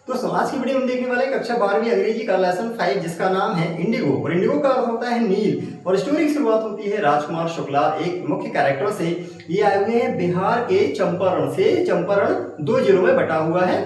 दोस्तों आज की वीडियो में देखने वाले कक्षा 12वीं अंग्रेजी का लेसन 5 जिसका नाम है इंडिगो और इंडिगो का अर्थ होता है नील। और स्टोरी की शुरुआत होती है राजकुमार शुक्ला एक मुख्य कैरेक्टर से। ये आए हुए हैं बिहार के चंपारण से। चंपारण दो जिलों में बटा हुआ है।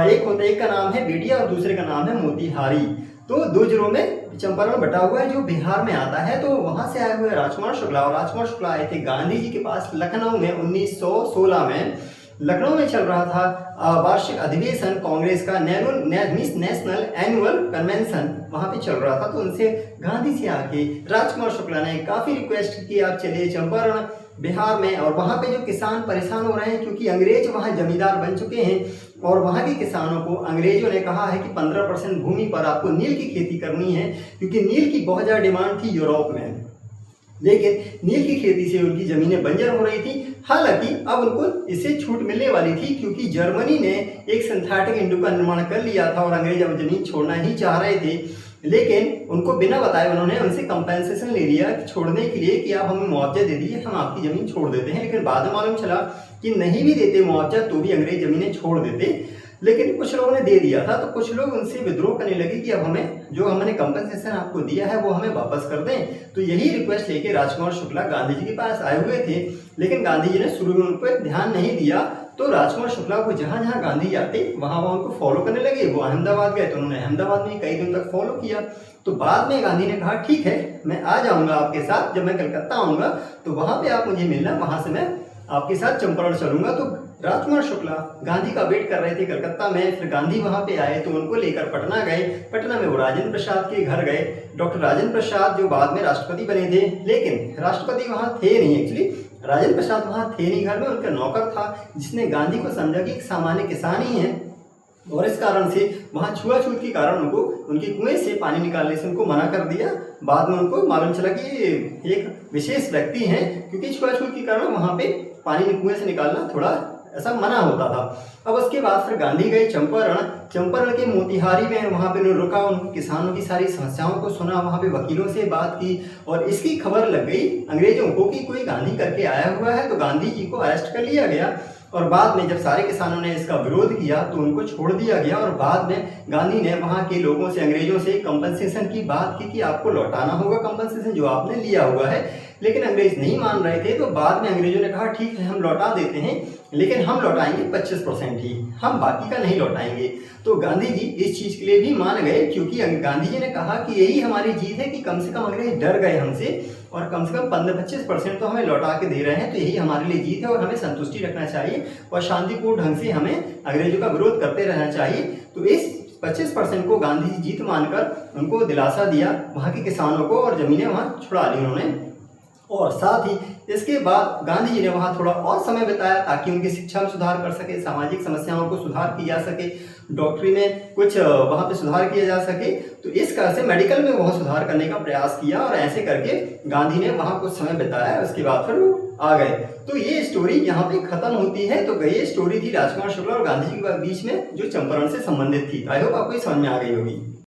एक का नाम है बेटिया और दूसरे का नाम है मोतिहारी। तो दो जिलों में चंपारण बटा हुआ है जो बिहार में आता है। तो वहां से आए हुए राजकुमार शुक्ला और राजकुमार शुक्ला आए थे गांधी जी के पास लखनऊ में 1916 में। लखनऊ में चल रहा था वार्षिक अधिवेशन कांग्रेस का नेशनल एनुअल कन्वेंशन वहां पे चल रहा था। तो उनसे गांधी जी आके राजकुमार शुक्ला ने काफी रिक्वेस्ट की आप चलिए चंपारण बिहार में। और वहां पे जो किसान परेशान हो रहे हैं क्योंकि अंग्रेज वहां जमींदार बन चुके हैं और वहां के किसानों को अंग्रेजों ने कहा है कि 15% भूमि पर आपको नील की खेती करनी है क्योंकि नील की बहुत ज्यादा डिमांड थी यूरोप में। लेकिन नील की खेती से उनकी जमीनें बंजर हो रही थी। हालांकि अब उनको इससे छूट मिलने वाली थी क्योंकि जर्मनी ने एक सिंथेटिक इंडो का निर्माण कर लिया था और अंग्रेज अब जमीन छोड़ना ही चाह रहे थे। लेकिन उनको बिना बताए उन्होंने उनसे कंपेंसेशन ले लिया छोड़ने के लिए कि आप हमें मुआवजा दे दीजिए, हम आपकी जमीन छोड़ देते हैं। लेकिन बाद में मालूम चला कि नहीं भी देते मुआवजा तो भी अंग्रेज जमीनें छोड़ देते। लेकिन कुछ लोगों ने दे दिया था तो कुछ लोग उनसे विद्रोह करने लगे कि अब हमें जो हमने कंपनसेशन आपको दिया है वो हमें वापस कर दें। तो यही रिक्वेस्ट लेके राजकुमार शुक्ला गांधी जी के पास आए हुए थे। लेकिन गांधी जी ने शुरू में उन पर ध्यान नहीं दिया। तो राजकुमार शुक्ला को जहां जहां गांधी जाते वहां वहां उनको फॉलो करने लगे। वो अहमदाबाद गए तो उन्होंने अहमदाबाद में कई दिन तक फॉलो किया। तो बाद में गांधी ने कहा ठीक है मैं आ जाऊंगा आपके साथ, जब मैं कलकत्ता आऊंगा तो वहां पे आप मुझे मिलना, वहां से मैं आपके साथ चंपारण चलूंगा। तो राजकुमार शुक्ला गांधी का वेट कर रहे थे कलकत्ता में। फिर गांधी वहां पे आए तो उनको लेकर पटना गए। पटना में वो राजेंद्र प्रसाद के घर गए। डॉक्टर राजेंद्र प्रसाद जो बाद में राष्ट्रपति बने थे, लेकिन राष्ट्रपति वहां थे नहीं। एक्चुअली राजेंद्र प्रसाद वहां थे नहीं, घर में उनका नौकर था जिसने गांधी को समझा कि एक सामान्य किसान ही है और इस कारण से वहां छुआछूत के कारण उनको उनके कुएं से पानी निकालने से उनको मना कर दिया। बाद में उनको मालूम चला कि ये एक विशेष व्यक्ति हैं क्योंकि छुआछूत के कारण वहां पे पानी कुएं से निकालना थोड़ा ऐसा मना होता था। अब उसके बाद फिर गांधी गए चंपारण के मोतिहारी में। वहां पे उन्होंने रुका, उन किसानों की सारी समस्याओं को सुना, वहां पे वकीलों से बात की और इसकी खबर लग गई अंग्रेजों को कि कोई गांधी करके आया हुआ है। तो गांधी जी को अरेस्ट कर लिया गया और बाद में जब सारे किसानों ने इसका विरोध किया तो उनको छोड़ दिया गया। और बाद में गांधी ने वहां के लोगों से अंग्रेजों से कंपनसेशन की बात की कि आपको लौटाना होगा कंपनसेशन जो आपने लिया हुआ है। लेकिन अंग्रेज नहीं मान रहे थे। तो बाद में अंग्रेजों ने कहा ठीक है हम लौटा देते हैं, लेकिन हम लौटाएंगे 25% ही, हम बाकी का नहीं लौटाएंगे। तो गांधी जी इस चीज के लिए भी मान गए क्योंकि गांधी जी ने कहा कि यही हमारी जीत है कि कम से कम अंग्रेज डर गए हमसे और कम से कम 15-25% तो हमें लौटा के दे रहे हैं। तो यही हमारे लिए जीत है और हमें संतुष्टि रखना चाहिए और शांतिपूर्ण ढंग से हमें अंग्रेजों का विरोध करते रहना चाहिए। तो इस 25% को गांधी जी जीत मानकर उनको दिलासा दिया वहां के किसानों को और जमीनें वहां छुड़ा ली उन्होंने। और साथ ही इसके बाद गांधी जी ने वहां थोड़ा और समय बिताया ताकि उनकी शिक्षा में सुधार कर सके, सामाजिक समस्याओं को सुधार किया जा सके, डॉक्टरी में कुछ वहां पे सुधार किया जा सके। तो इस कारण से मेडिकल में बहुत सुधार करने का प्रयास किया और ऐसे करके गांधी ने वहां कुछ समय बिताया। उसके बाद फिर वो आ गए। तो ये स्टोरी यहाँ पे खत्म होती है। तो ये स्टोरी थी राजकुमार शुक्ला और गांधी जी के बीच में जो चंपारण से संबंधित थी। आई होप आपको ये समझ में आ गई होगी।